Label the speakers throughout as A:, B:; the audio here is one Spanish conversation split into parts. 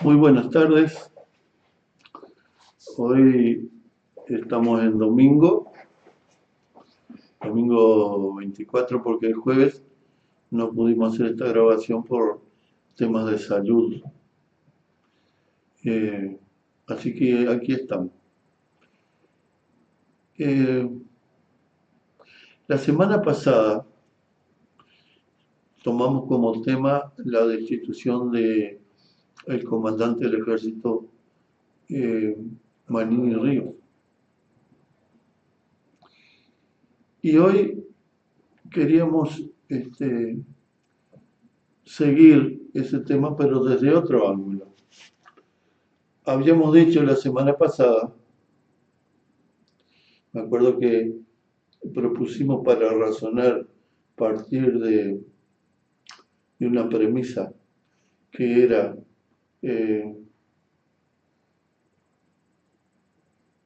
A: Muy buenas tardes. Hoy estamos en domingo 24, porque el jueves no pudimos hacer esta grabación por temas de salud. Eh, Así que aquí estamos. Eh, la semana pasada tomamos como tema la destitución de el comandante del ejército, eh, Manini Ríos. Y hoy queríamos seguir ese tema, pero desde otro ángulo. Habíamos dicho la semana pasada, me acuerdo que propusimos para razonar partir de una premisa que era eh,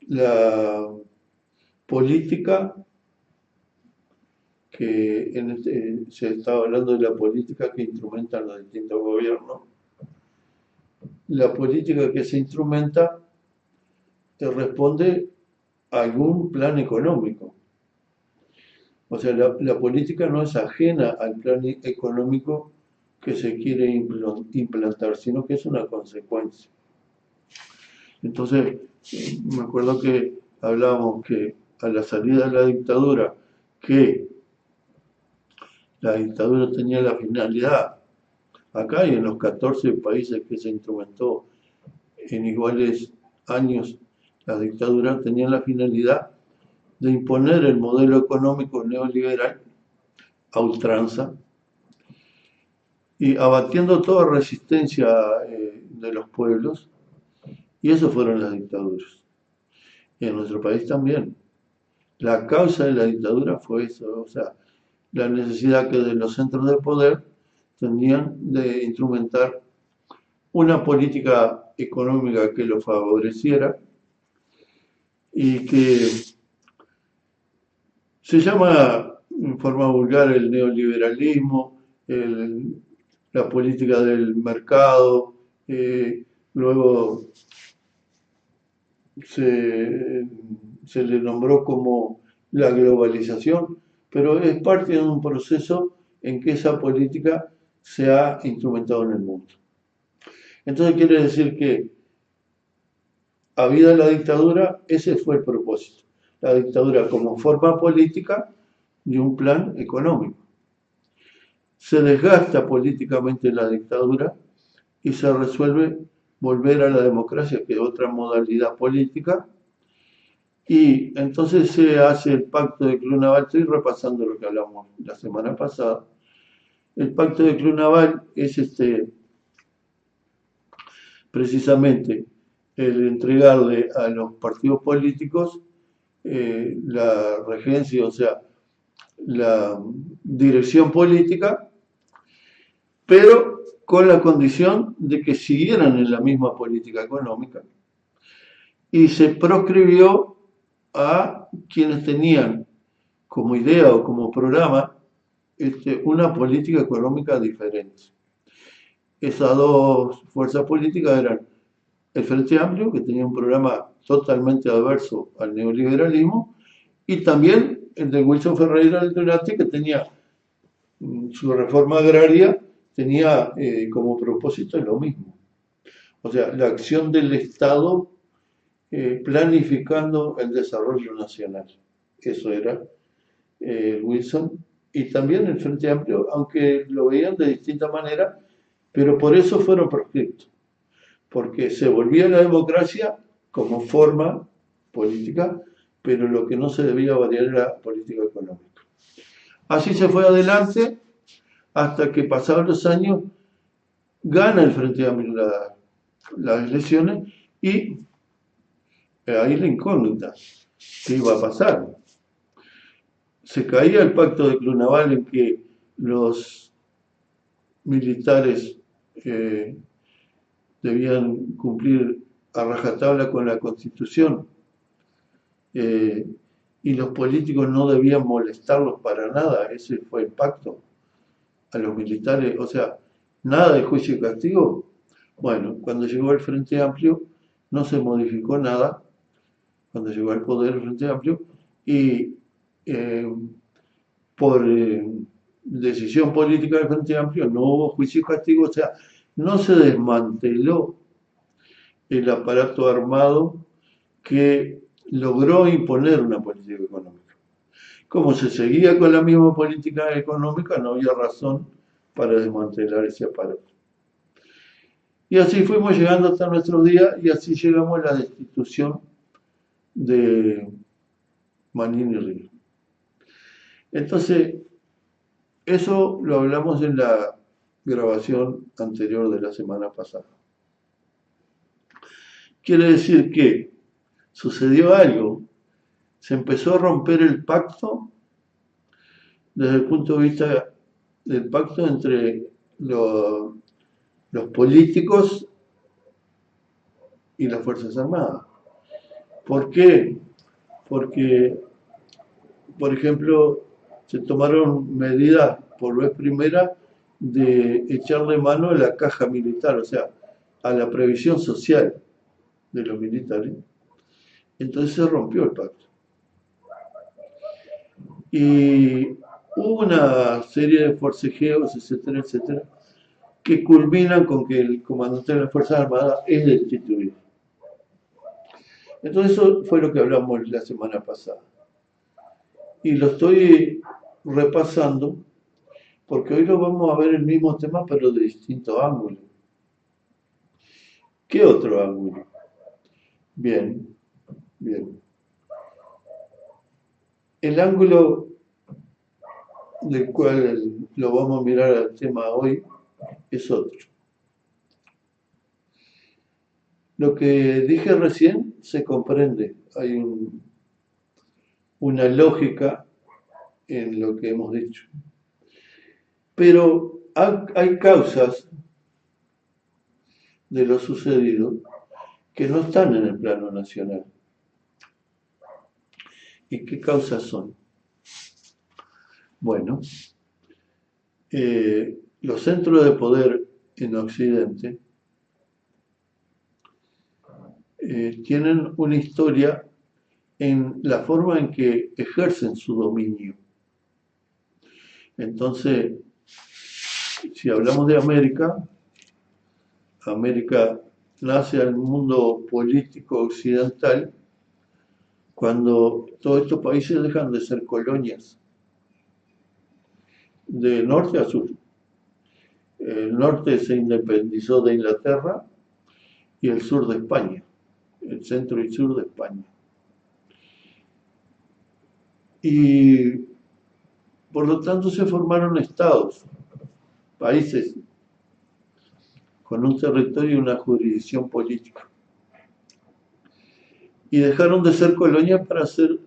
A: la política, se estaba hablando de la política que instrumentan los distintos gobiernos. La política que se instrumenta responde a algún plan económico. O sea, la política no es ajena al plan económico que se quiere implantar, sino que es una consecuencia. Entonces, me acuerdo que hablábamos que a la salida de la dictadura, que la dictadura tenía la finalidad, acá y en los 14 países que se instrumentó en iguales años, la dictadura tenía la finalidad de imponer el modelo económico neoliberal a ultranza y abatiendo toda resistencia de los pueblos, y eso fueron las dictaduras. Y en nuestro país también. La causa de la dictadura fue eso, o sea, la necesidad que de los centros de poder tenían de instrumentar una política económica que lo favoreciera y que se llama en forma vulgar el neoliberalismo, la política del mercado, luego se, se le nombró como la globalización, pero es parte de un proceso en que esa política se ha instrumentado en el mundo. Entonces quiere decir que, habida la dictadura, ese fue el propósito. La dictadura como forma política de un plan económico. Se desgasta políticamente la dictadura y se resuelve volver a la democracia, que es otra modalidad política, y entonces se hace el pacto de Clunaval. Estoy repasando lo que hablamos la semana pasada. El pacto de Clunaval es precisamente el entregarle a los partidos políticos la regencia, o sea, la dirección política, pero con la condición de que siguieran en la misma política económica. Y se proscribió a quienes tenían como idea o como programa una política económica diferente. Esas dos fuerzas políticas eran el Frente Amplio, que tenía un programa totalmente adverso al neoliberalismo, y también el de Wilson Ferreira del Durante, que tenía su reforma agraria, tenía como propósito lo mismo. O sea, la acción del Estado planificando el desarrollo nacional. Eso era Wilson, y también el Frente Amplio, aunque lo veían de distinta manera, pero por eso fueron proscriptos, porque se volvía la democracia como forma política, pero lo que no se debía variar era la política económica. Así se fue adelante hasta que, pasados los años, gana el Frente Amplio las elecciones, y ahí la incógnita, ¿qué iba a pasar? Se caía el pacto de Clunaval, en que los militares eh, debían cumplir a rajatabla con la Constitución, eh, y los políticos no debían molestarlos para nada. Ese fue el pacto a los militares, o sea, nada de juicio y castigo, Bueno, cuando llegó el Frente Amplio no se modificó nada, cuando llegó al poder el Frente Amplio, y eh, por decisión política del Frente Amplio no hubo juicio y castigo, o sea, no se desmanteló el aparato armado que logró imponer una política económica. Como se seguía con la misma política económica, no había razón para desmantelar ese aparato. Y así fuimos llegando hasta nuestros días y así llegamos a la destitución de Manini Río. Entonces, eso lo hablamos en la grabación anterior de la semana pasada. Quiere decir que sucedió algo, se empezó a romper el pacto desde el punto de vista del pacto entre los políticos y las Fuerzas Armadas. ¿Por qué? Porque, por ejemplo, se tomaron medidas por vez primera de echarle mano a la caja militar, o sea, a la previsión social de los militares. Entonces se rompió el pacto. Y hubo una serie de forcejeos, etcétera, etcétera, que culminan con que el comandante de las Fuerzas Armadas es destituido. Entonces eso fue lo que hablamos la semana pasada. Y lo estoy repasando porque hoy lo vamos a ver el mismo tema pero de distintos ángulos. ¿Qué otro ángulo? Bien, bien. El ángulo del cual lo vamos a mirar al tema hoy es otro. Lo que dije recién se comprende. Hay una lógica en lo que hemos dicho. Pero hay causas de lo sucedido que no están en el plano nacional. ¿Y qué causas son? Bueno, los centros de poder en Occidente tienen una historia en la forma en que ejercen su dominio. Entonces, si hablamos de América, América nace al mundo político occidental cuando todos estos países dejan de ser colonias, de norte a sur. El norte se independizó de Inglaterra y el sur de España, el centro y sur de España. Y por lo tanto se formaron estados, países con un territorio y una jurisdicción política. Y dejaron de ser colonias para ser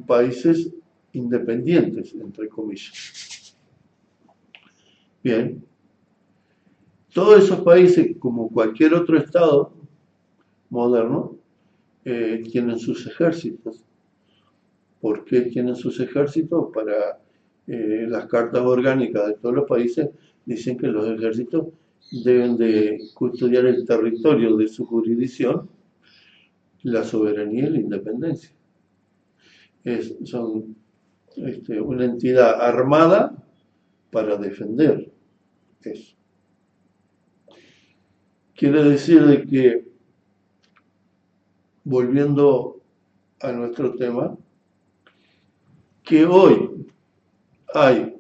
A: países independientes, entre comillas. Bien, todos esos países, como cualquier otro estado moderno, tienen sus ejércitos. ¿Por qué tienen sus ejércitos? Para las cartas orgánicas de todos los países dicen que los ejércitos deben de custodiar el territorio de su jurisdicción, la soberanía y la independencia. Son una entidad armada para defender eso. Quiere decir de que, volviendo a nuestro tema, que hoy hay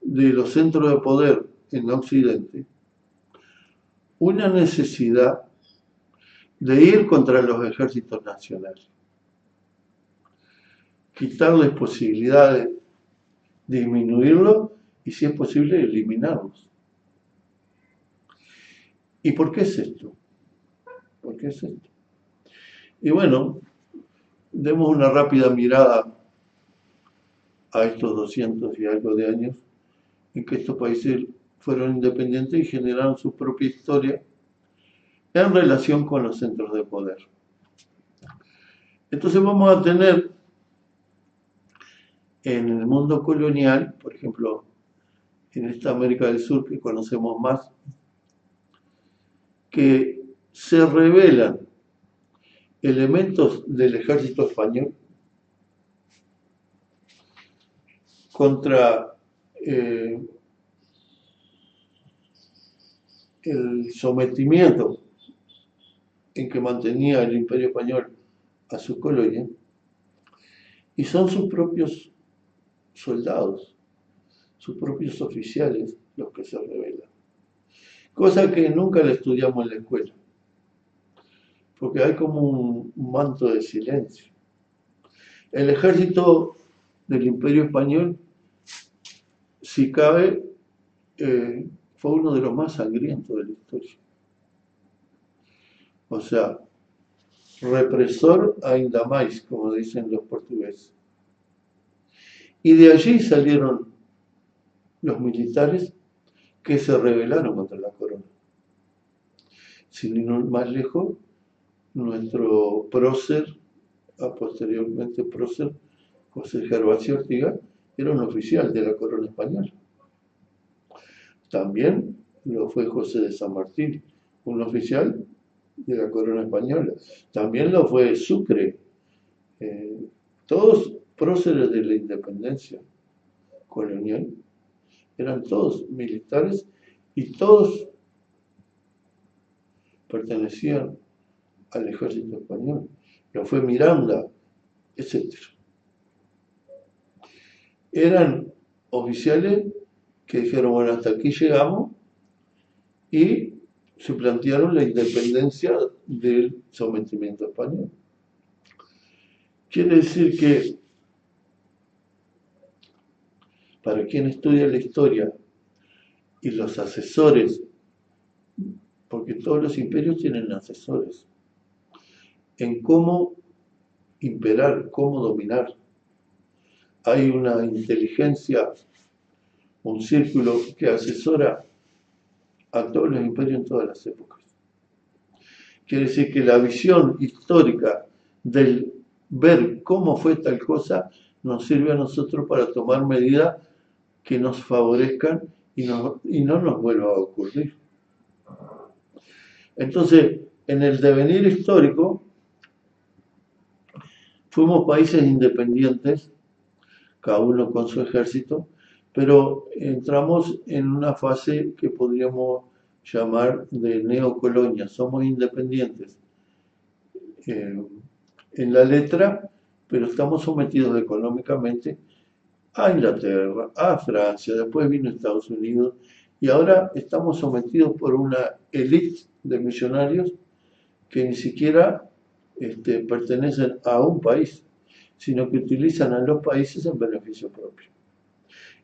A: de los centros de poder en Occidente una necesidad de ir contra los ejércitos nacionales, quitarles posibilidades, disminuirlos y, si es posible, eliminarlos. ¿Y por qué es esto? ¿Por qué es esto? Y bueno, demos una rápida mirada a estos 200 y algo de años en que estos países fueron independientes y generaron su propia historia en relación con los centros de poder. Entonces vamos a tener en el mundo colonial, por ejemplo, en esta América del Sur que conocemos más, que se revelan elementos del ejército español contra el sometimiento en que mantenía el Imperio Español a sus colonias, y son sus propios soldados, sus propios oficiales los que se rebelan. Cosa que nunca la estudiamos en la escuela, porque hay como un manto de silencio. El ejército del Imperio Español, si cabe, fue uno de los más sangrientos de la historia. O sea, represor ainda mais, como dicen los portugueses. Y de allí salieron los militares que se rebelaron contra la corona. Sin ir más lejos, nuestro prócer, posteriormente prócer, José Gervasio Ortiga, era un oficial de la corona española. También lo fue José de San Martín, un oficial de la corona española. También lo fue Sucre. Todos próceres de la independencia colonial, eran todos militares y todos pertenecían al ejército español. Lo fue Miranda, etc. Eran oficiales que dijeron, bueno, hasta aquí llegamos, y se plantearon la independencia del sometimiento español. Quiere decir que para quien estudia la historia y los asesores, porque todos los imperios tienen asesores, en cómo imperar, cómo dominar, hay una inteligencia, un círculo que asesora a todos los imperios en todas las épocas. Quiere decir que la visión histórica del ver cómo fue tal cosa nos sirve a nosotros para tomar medidas que nos favorezcan y no nos vuelva a ocurrir. Entonces, en el devenir histórico, fuimos países independientes, cada uno con su ejército, pero entramos en una fase que podríamos llamar de neocolonia. Somos independientes en la letra, pero estamos sometidos económicamente a Inglaterra, a Francia, después vino Estados Unidos, y ahora estamos sometidos por una élite de millonarios que ni siquiera pertenecen a un país, sino que utilizan a los países en beneficio propio.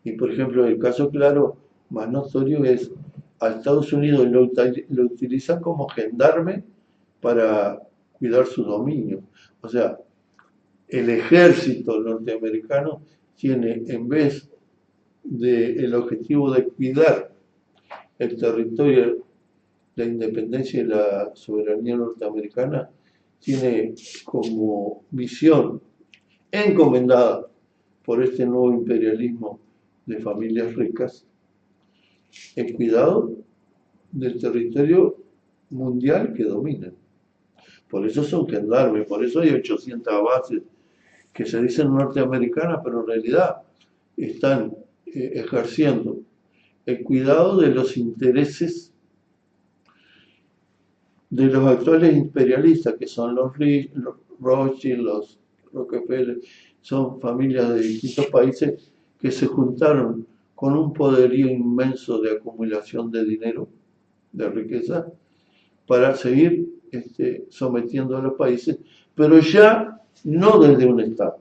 A: Y por ejemplo, el caso claro más notorio es a Estados Unidos lo utilizan como gendarme para cuidar su dominio. O sea, el ejército norteamericano tiene, en vez del objetivo de cuidar el territorio, la independencia y la soberanía norteamericana, tiene como misión encomendada por este nuevo imperialismo de familias ricas el cuidado del territorio mundial que dominan. Por eso son gendarmes, por eso hay 800 bases que se dicen norteamericanas, pero en realidad están ejerciendo el cuidado de los intereses de los actuales imperialistas, que son los Rothschild, los Rockefeller, son familias de distintos países que se juntaron con un poderío inmenso de acumulación de dinero, de riqueza, para seguir sometiendo a los países, pero ya no desde un Estado,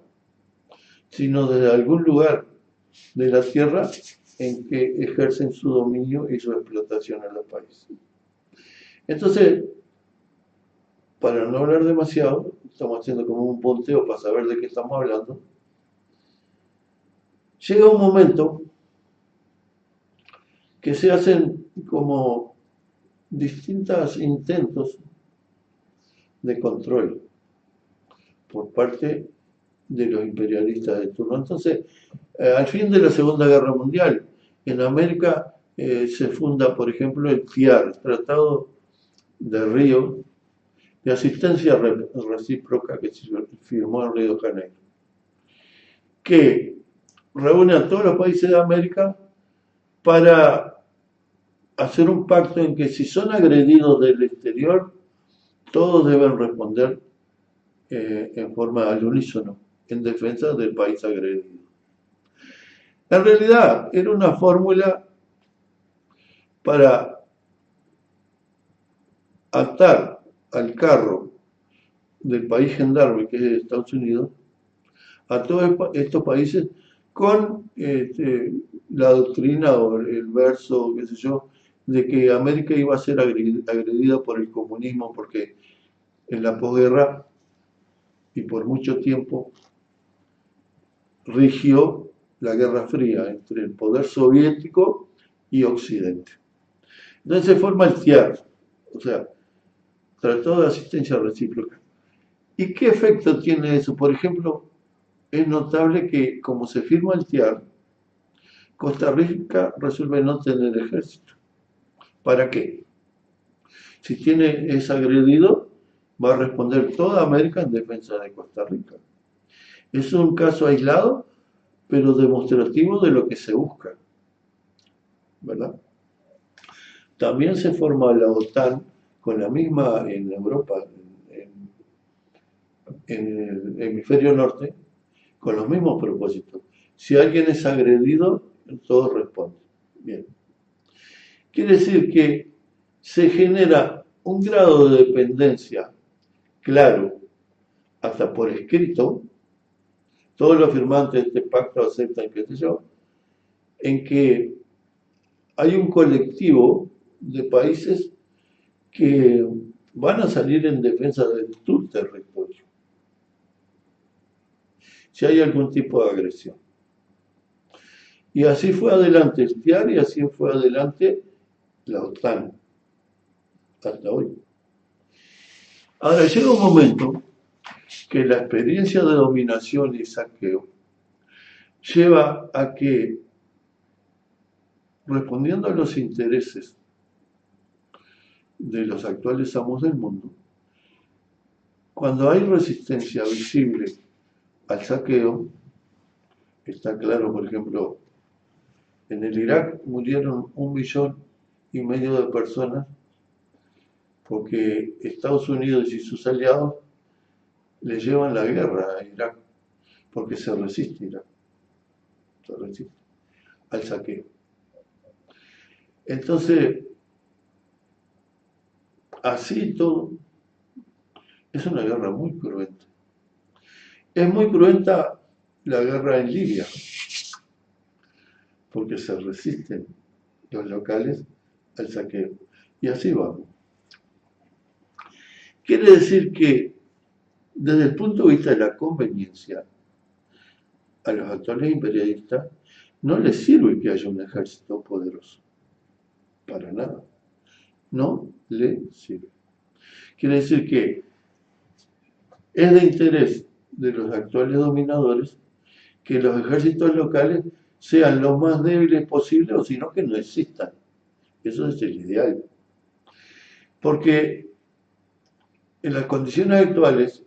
A: sino desde algún lugar de la tierra en que ejercen su dominio y su explotación en los países. Entonces, para no hablar demasiado, estamos haciendo como un punteo para saber de qué estamos hablando, llega un momento que se hacen como distintos intentos de control por parte de los imperialistas de turno. Entonces, al fin de la Segunda Guerra Mundial, en América se funda, por ejemplo, el TIAR, Tratado de Río, de asistencia recíproca que se firmó en Río de Janeiro, que reúne a todos los países de América para hacer un pacto en que si son agredidos del exterior, todos deben responder en forma al unísono, en defensa del país agredido. En realidad era una fórmula para atar al carro del país gendarme, que es Estados Unidos, a todos estos países con la doctrina o el verso, qué sé yo, de que América iba a ser agredida por el comunismo porque en la posguerra y por mucho tiempo rigió la Guerra Fría entre el poder soviético y Occidente. Entonces se forma el TIAR, o sea, Tratado de Asistencia Recíproca. ¿Y qué efecto tiene eso? Por ejemplo, es notable que como se firma el TIAR, Costa Rica resuelve no tener ejército. ¿Para qué? Si es agredido, va a responder toda América en defensa de Costa Rica. Es un caso aislado, pero demostrativo de lo que se busca, ¿verdad? También se forma la OTAN con la misma en Europa, en el hemisferio norte, con los mismos propósitos. Si alguien es agredido, todos responden. Bien. Quiere decir que se genera un grado de dependencia claro, hasta por escrito, todos los firmantes de este pacto aceptan, qué sé yo, en que hay un colectivo de países que van a salir en defensa de tu territorio si hay algún tipo de agresión. Y así fue adelante el TIAR y así fue adelante la OTAN hasta hoy. Ahora llega un momento que la experiencia de dominación y saqueo lleva a que, respondiendo a los intereses de los actuales amos del mundo, cuando hay resistencia visible al saqueo, está claro, por ejemplo, en el Irak murieron 1,5 millones de personas porque Estados Unidos y sus aliados le llevan la guerra a Irak, porque se resiste Irak, se resiste al saqueo. Entonces, así todo, es una guerra muy cruenta. Es muy cruenta la guerra en Libia, porque se resisten los locales al saqueo. Y así vamos. Quiere decir que, desde el punto de vista de la conveniencia, a los actuales imperialistas no les sirve que haya un ejército poderoso. Para nada. No le sirve. Quiere decir que es de interés de los actuales dominadores que los ejércitos locales sean lo más débiles posible o si no que no existan. Eso es el ideal. Porque en las condiciones actuales,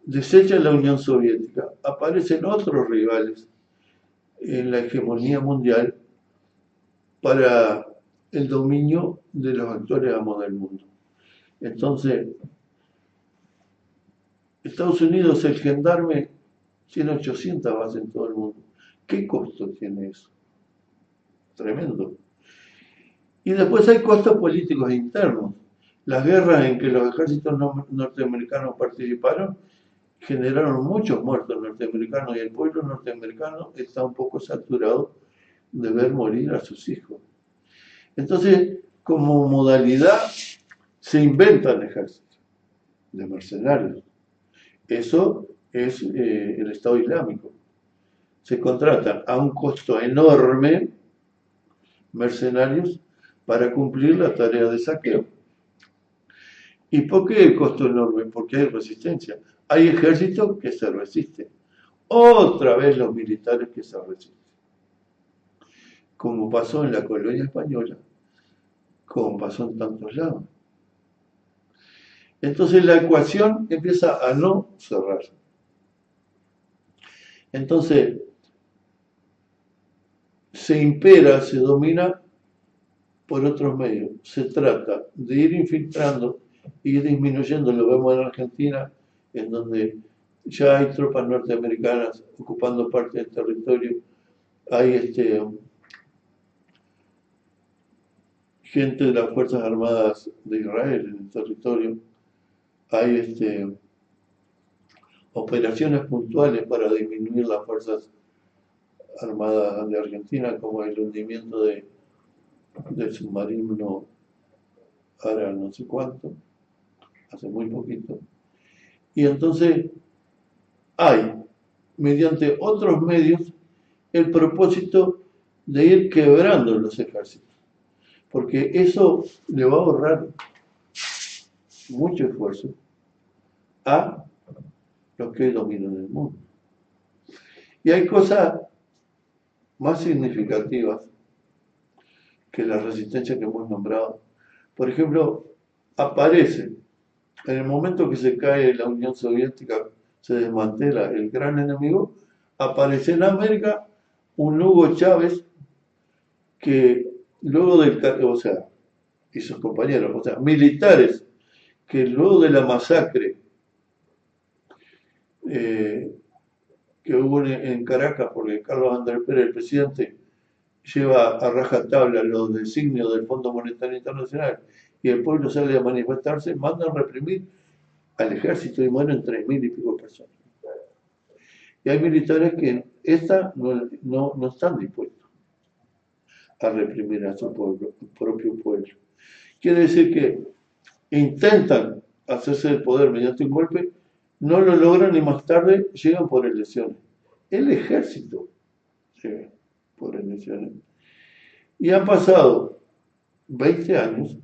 A: deshecha la Unión Soviética, aparecen otros rivales en la hegemonía mundial para el dominio de los actuales amos del mundo. Entonces, Estados Unidos, el gendarme, tiene 800 bases en todo el mundo. ¿Qué costo tiene eso? Tremendo. Y después hay costos políticos internos. Las guerras en que los ejércitos norteamericanos participaron generaron muchos muertos norteamericanos y el pueblo norteamericano está un poco saturado de ver morir a sus hijos. Entonces, como modalidad, se inventan ejércitos de mercenarios. Eso es el Estado Islámico. Se contratan a un costo enorme mercenarios para cumplir la tarea de saqueo. ¿Y por qué el costo enorme? Porque hay resistencia. Hay ejércitos que se resisten. Otra vez los militares que se resisten. Como pasó en la colonia española, como pasó en tantos lados. Entonces la ecuación empieza a no cerrar. Entonces se impera, se domina por otros medios. Se trata de ir infiltrando y ir disminuyendo. Lo vemos en Argentina, en donde ya hay tropas norteamericanas ocupando parte del territorio. Hay gente de las Fuerzas Armadas de Israel en el territorio. Hay operaciones puntuales para disminuir las Fuerzas Armadas de Argentina, como el hundimiento del submarino Ara no sé cuánto, hace muy poquito. Y entonces hay, mediante otros medios, el propósito de ir quebrando los ejércitos, porque eso le va a ahorrar mucho esfuerzo a los que dominan el mundo. Y hay cosas más significativas que la resistencia que hemos nombrado. Por ejemplo, aparece, en el momento que se cae la Unión Soviética, se desmantela el gran enemigo, aparece en América un Hugo Chávez que luego del, o sea, y sus compañeros, o sea, militares, que luego de la masacre que hubo en Caracas, porque Carlos Andrés Pérez, el presidente, lleva a rajatabla los designios del Fondo Monetario Internacional y el pueblo sale a manifestarse, mandan reprimir al ejército y mueren 3.000 y pico personas. Y hay militares que no están dispuestos a reprimir a su pueblo, su propio pueblo. Quiere decir que intentan hacerse del poder mediante un golpe, no lo logran y más tarde llegan por elecciones. El ejército llega por elecciones. Y han pasado 20 años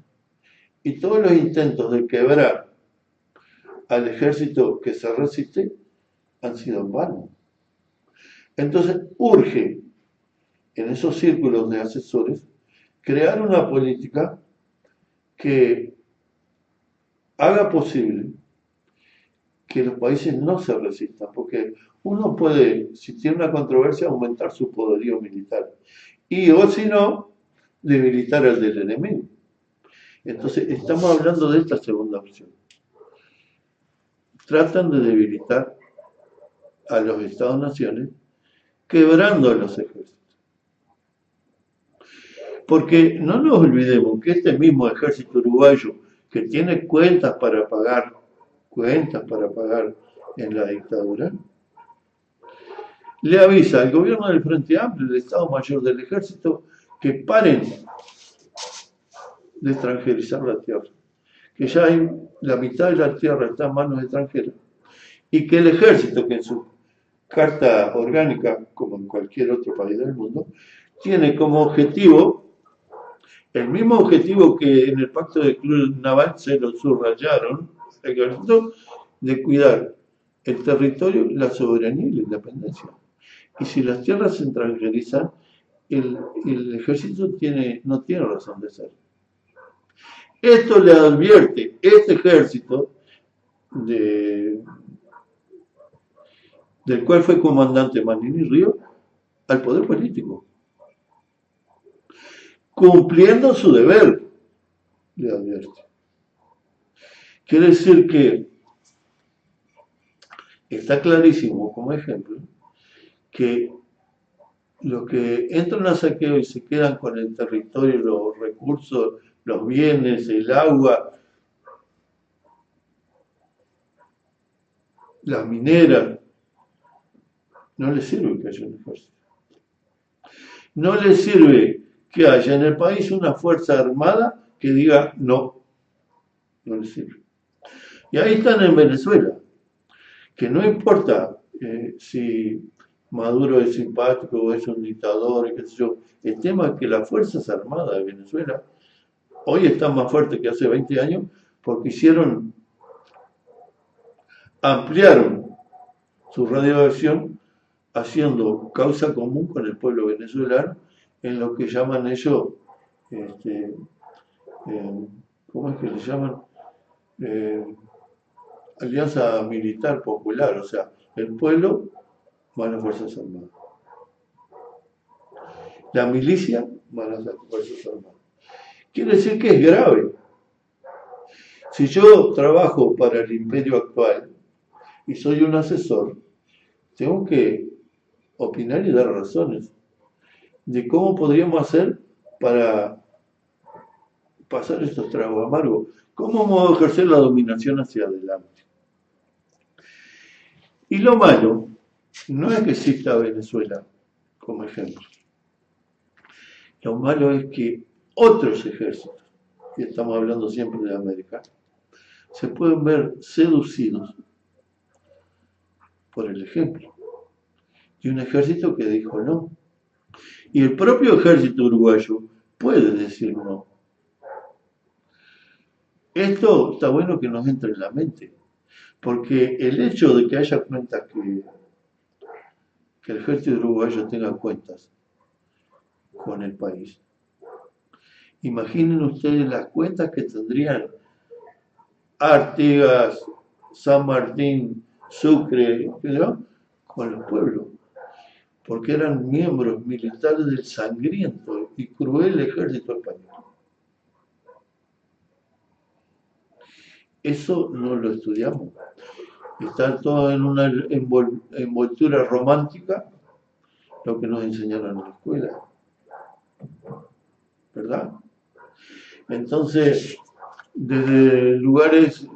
A: y todos los intentos de quebrar al ejército que se resiste han sido en vano. Entonces urge en esos círculos de asesores crear una política que haga posible que los países no se resistan, porque uno puede, si tiene una controversia, aumentar su poderío militar y o si no, debilitar al del enemigo. Entonces estamos hablando de esta segunda opción. Tratan de debilitar a los Estados-naciones quebrando a los ejércitos. Porque no nos olvidemos que este mismo ejército uruguayo que tiene cuentas para pagar en la dictadura, le avisa al gobierno del Frente Amplio, el Estado Mayor del Ejército, que paren de extranjerizar la tierra, que ya hay la mitad de la tierra está en manos extranjeras, y que el ejército, que en su carta orgánica, como en cualquier otro país del mundo, tiene como objetivo el mismo objetivo que en el pacto de Club Naval se lo subrayaron, el ejército, de cuidar el territorio, la soberanía y la independencia. Y si las tierras se extranjerizan, el ejército no tiene razón de ser. Esto le advierte este ejército del cual fue comandante Manini Río al poder político, cumpliendo su deber, le advierte. Quiere decir que está clarísimo, como ejemplo, que los que entran a saqueo y se quedan con el territorio, los recursos, los bienes, el agua, las mineras, no les sirve que haya un ejército. No les sirve que haya en el país una fuerza armada que diga no, no les sirve. Y ahí están en Venezuela, que no importa si Maduro es simpático o es un dictador, qué sé yo, el tema es que las Fuerzas Armadas de Venezuela hoy están más fuertes que hace 20 años porque ampliaron su radio de acción haciendo causa común con el pueblo venezolano en lo que llaman ellos ¿cómo es que le llaman? Eh, Alianza Militar Popular, o sea, el pueblo van las Fuerzas Armadas. La milicia van las Fuerzas Armadas. Quiere decir que es grave. Si yo trabajo para el imperio actual y soy un asesor, tengo que opinar y dar razones de cómo podríamos hacer para pasar estos tragos amargos, cómo vamos a ejercer la dominación hacia adelante. Y lo malo no es que exista Venezuela como ejemplo. Lo malo es que otros ejércitos, y estamos hablando siempre de América, se pueden ver seducidos por el ejemplo de un ejército que dijo no. Y el propio ejército uruguayo puede decir no. Esto está bueno que nos entre en la mente, porque el hecho de que haya cuentas que el ejército uruguayo tenga cuentas con el país. Imaginen ustedes las cuentas que tendrían Artigas, San Martín, Sucre, ¿no? Con los pueblos, porque eran miembros militares del sangriento y cruel ejército español. Eso no lo estudiamos. Está todo en una envoltura romántica, lo que nos enseñaron en la escuela. ¿Verdad? Entonces, desde lugares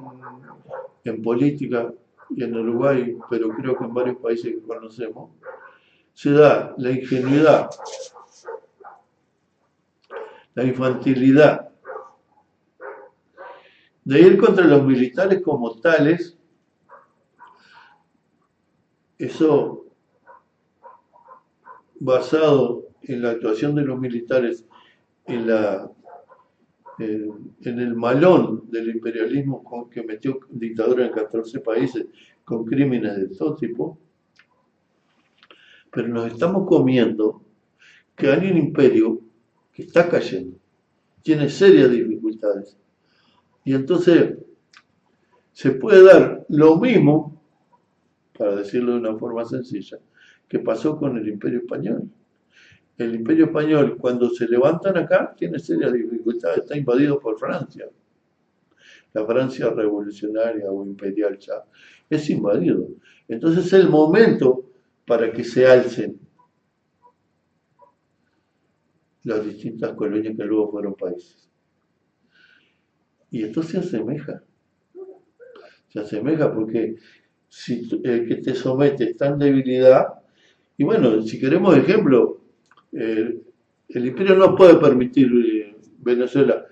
A: en política y en Uruguay, pero creo que en varios países que conocemos, se da la ingenuidad, la infantilidad de ir contra los militares como tales. Eso basado en la actuación de los militares en el malón del imperialismo que metió dictadura en 14 países con crímenes de todo tipo, pero nos estamos comiendo que hay un imperio que está cayendo, tiene serias dificultades, y entonces se puede dar lo mismo, para decirlo de una forma sencilla, que pasó con el Imperio Español. El Imperio Español, cuando se levantan acá, tiene serias dificultades, está invadido por Francia. La Francia revolucionaria o imperial ya es invadido. Entonces es el momento para que se alcen las distintas colonias que luego fueron países. Y esto se asemeja porque si el que te somete está en debilidad, y bueno, si queremos ejemplo, el imperio no puede permitir Venezuela,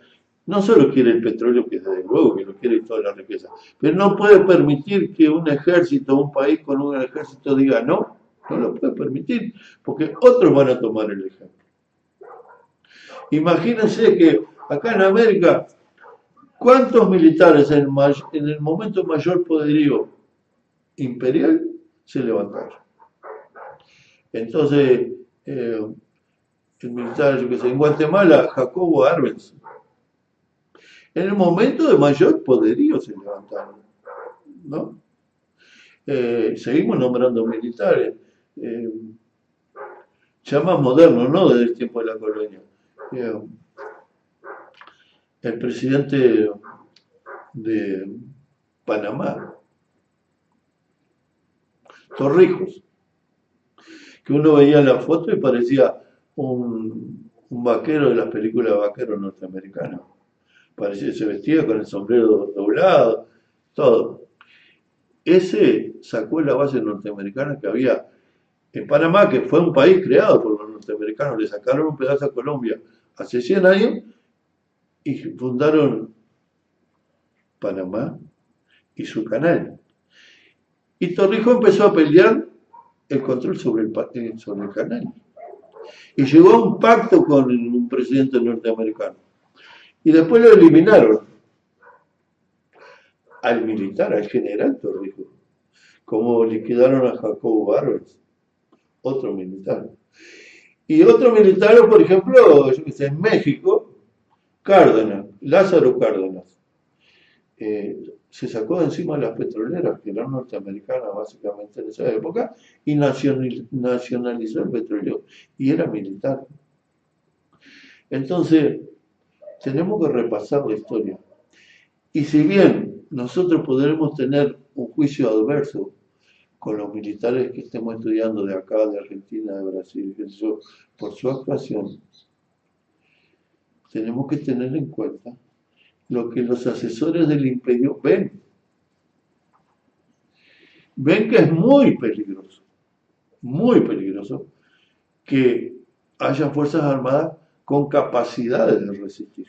A: no solo quiere el petróleo, que desde luego que lo quiere y toda la riqueza, pero no puede permitir que un ejército, un país con un ejército diga no, no lo puede permitir, porque otros van a tomar el ejemplo. Imagínense que acá en América, ¿cuántos militares en el momento mayor poderío imperial se levantaron? Entonces, el militar, yo que sé, en Guatemala, Jacobo Arbenz, en el momento de mayor poderío se levantaron, ¿no? Seguimos nombrando militares, ya más modernos, ¿no? Desde el tiempo de la colonia. El presidente de Panamá, Torrijos, que uno veía la foto y parecía un vaquero de las películas de vaqueros norteamericanos. Parecía, se vestía con el sombrero doblado, todo. Ese sacó la base norteamericana que había en Panamá, que fue un país creado por los norteamericanos, le sacaron un pedazo a Colombia hace 100 años y fundaron Panamá y su canal. Y Torrijos empezó a pelear el control sobre el canal. Y llegó a un pacto con un presidente norteamericano. Y después lo eliminaron al militar, al general Torrijos, como liquidaron a Jacobo Arbenz, otro militar. Y otro militar, por ejemplo, yo que sé, en México, Cárdenas, Lázaro Cárdenas se sacó de encima las petroleras, que eran norteamericanas básicamente en esa época, y nacionalizó el petróleo, y era militar. Entonces, tenemos que repasar la historia. Y si bien nosotros podremos tener un juicio adverso con los militares que estemos estudiando de acá, de Argentina, de Brasil, por su actuación, tenemos que tener en cuenta lo que los asesores del imperio ven. Ven que es muy peligroso que haya fuerzas armadas con capacidades de resistir.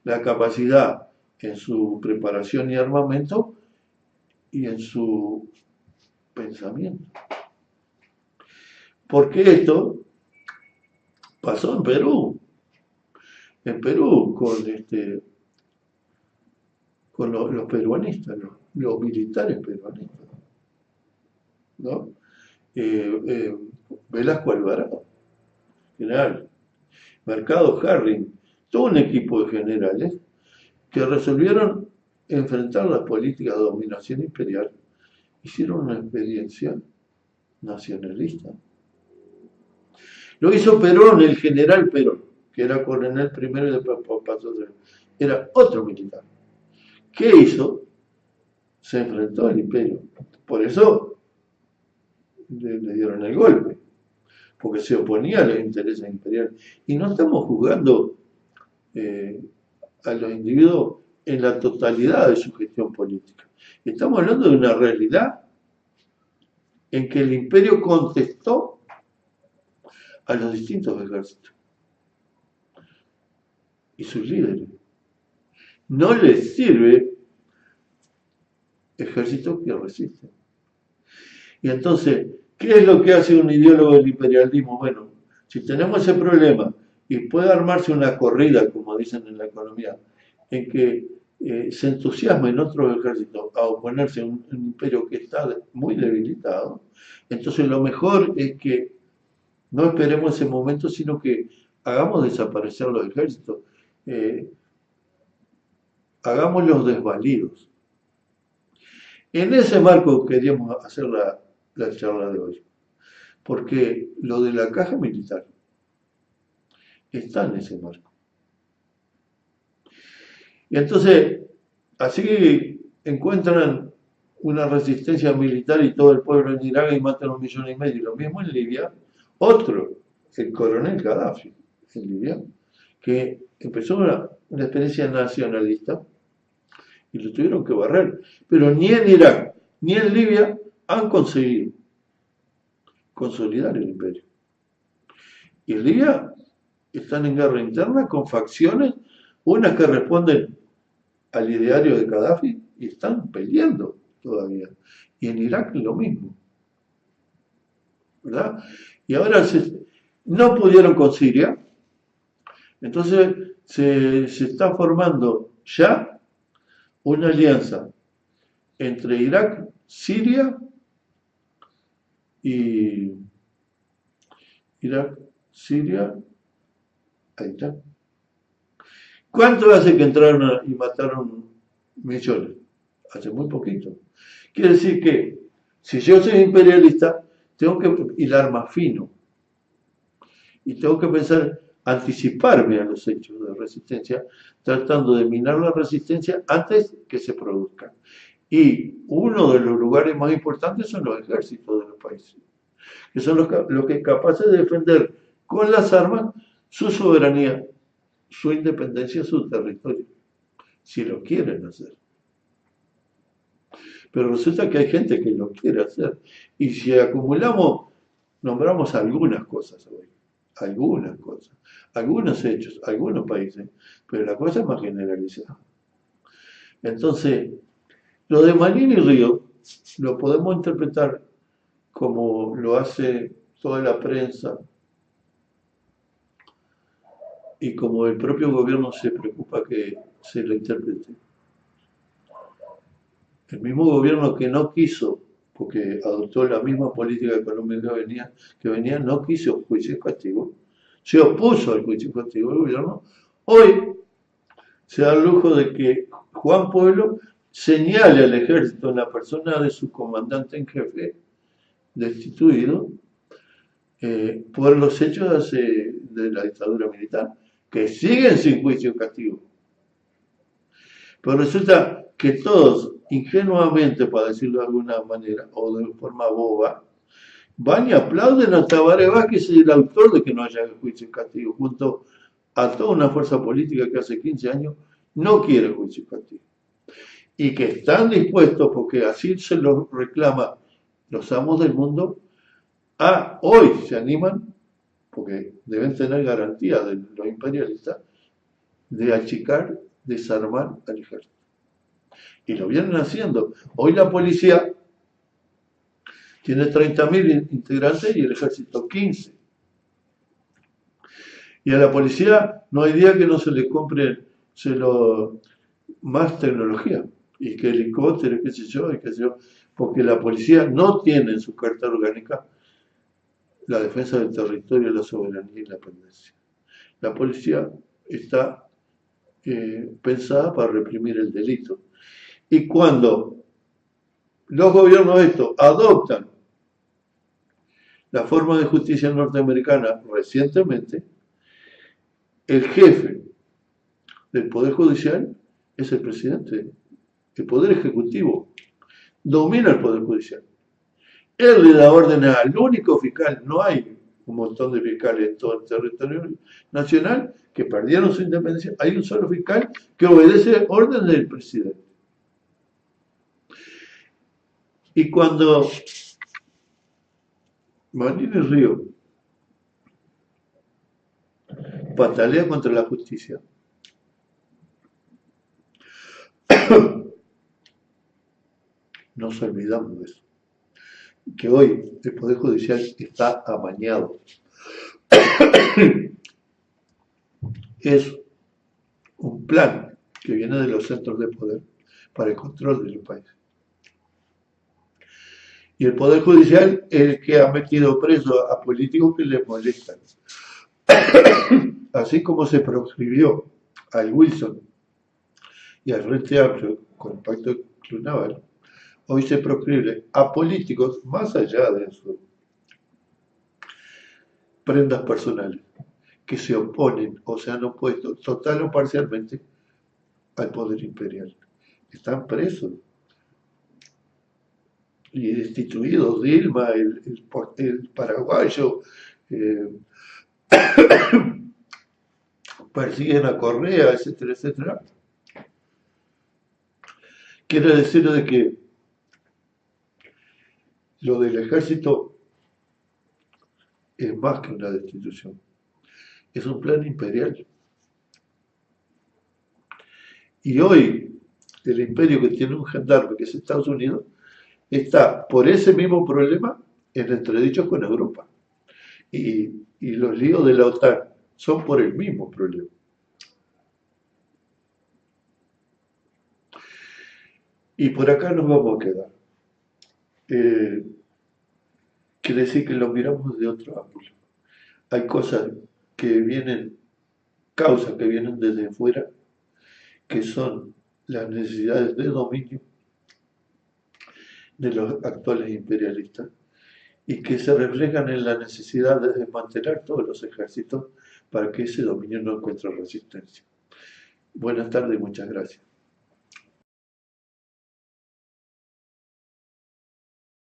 A: La capacidad en su preparación y armamento y en su pensamiento. Porque esto pasó en Perú. En Perú con los peruanistas, los militares peruanistas, ¿no? Velasco Alvarado, general, Mercado Harring, todo un equipo de generales que resolvieron enfrentar las políticas de dominación imperial, hicieron una experiencia nacionalista. Lo hizo Perón, el general Perón, que era coronel primero y después pasó a ser, era otro militar. ¿Qué hizo? Se enfrentó al imperio. Por eso le dieron el golpe, porque se oponía a los intereses imperiales. Y no estamos juzgando a los individuos en la totalidad de su gestión política. Estamos hablando de una realidad en que el imperio contestó a los distintos ejércitos y sus líderes. No les sirve ejércitos que resisten. Y entonces, ¿qué es lo que hace un ideólogo del imperialismo? Bueno, si tenemos ese problema y puede armarse una corrida, como dicen en la economía, en que se entusiasmen otros ejércitos a oponerse a un imperio que está muy debilitado, entonces lo mejor es que no esperemos ese momento, sino que hagamos desaparecer los ejércitos, hagámoslos desvalidos. En ese marco queríamos hacer la charla de hoy, porque lo de la caja militar está en ese marco. Y entonces, así encuentran una resistencia militar y todo el pueblo en Irak y matan 1,5 millones. Lo mismo en Libia, otro, el coronel Gaddafi, en Libia, que empezó una experiencia nacionalista y lo tuvieron que barrer. Pero ni en Irak ni en Libia han conseguido consolidar el imperio. Y en Libia están en guerra interna con facciones, unas que responden al ideario de Gaddafi y están peleando todavía. Y en Irak lo mismo. ¿Verdad? Y ahora no pudieron con Siria, entonces se está formando ya una alianza entre Irak, Siria y Irak, Siria, ahí está. ¿Cuánto hace que entraron y mataron millones? Hace muy poquito. Quiere decir que si yo soy imperialista, tengo que hilar más fino. Y tengo que pensar, anticiparme a los hechos de resistencia, tratando de minar la resistencia antes que se produzcan. Y uno de los lugares más importantes son los ejércitos de los países, que son los que capaces de defender con las armas su soberanía, su independencia, su territorio, si lo quieren hacer. Pero resulta que hay gente que lo quiere hacer. Y si acumulamos, nombramos algunas cosas hoy, algunos hechos, algunos países, pero la cosa es más generalizada. Entonces, lo de Manín y Río lo podemos interpretar como lo hace toda la prensa y como el propio gobierno se preocupa que se lo interprete. El mismo gobierno que no quiso, porque adoptó la misma política económica que venía, no quiso juicio y castigo, se opuso al juicio y castigo del gobierno, hoy se da el lujo de que Juan Pueblo señale al ejército en la persona de su comandante en jefe, destituido, por los hechos de la dictadura militar, que siguen sin juicio y castigo. Pero resulta que todos, ingenuamente, para decirlo de alguna manera, o de forma boba, van y aplauden a Tabaré Vázquez, el autor de que no haya juicio y castigo, junto a toda una fuerza política que hace 15 años no quiere juicio y castigo. Y que están dispuestos, porque así se lo reclama los amos del mundo, a hoy se animan, porque deben tener garantía de los imperialistas, de achicar, desarmar al ejército. Y lo vienen haciendo. Hoy la policía tiene 30.000 integrantes y el ejército 15. Y a la policía no hay día que no se le compre más tecnología. Y que helicópteros, qué sé yo, y qué sé yo. Porque la policía no tiene en su carta orgánica la defensa del territorio, la soberanía y la independencia. La policía está pensada para reprimir el delito. Y cuando los gobiernos estos adoptan la forma de justicia norteamericana recientemente, el jefe del Poder Judicial es el presidente. El Poder Ejecutivo domina el Poder Judicial. Él le da órdenes al único fiscal. No hay un montón de fiscales en todo el territorio nacional que perdieron su independencia. Hay un solo fiscal que obedece órdenes del presidente. Y cuando Manini Río patalea contra la justicia, nos olvidamos de eso. Que hoy el Poder Judicial está amañado. Es un plan que viene de los centros de poder para el control del país. Y el Poder Judicial es el que ha metido preso a políticos que le molestan. Así como se proscribió al Wilson y al Frente Amplio con el Pacto de Club Naval, hoy se proscribe a políticos más allá de sus prendas personales, que se oponen o se han opuesto total o parcialmente al poder imperial. Están presos y destituidos. Dilma, el paraguayo, persiguen a Correa, etcétera, etcétera. Quiere decir de que lo del ejército es más que una destitución. Es un plan imperial. Y hoy el imperio que tiene un gendarme, que es Estados Unidos, está por ese mismo problema en entredichos con Europa. Y los líos de la OTAN son por el mismo problema. Y por acá nos vamos a quedar. Quiere decir que lo miramos de otro ángulo. Hay cosas que vienen, causas que vienen desde fuera, que son las necesidades de dominio de los actuales imperialistas y que se reflejan en la necesidad de desmantelar todos los ejércitos para que ese dominio no encuentre resistencia. Buenas tardes y muchas gracias.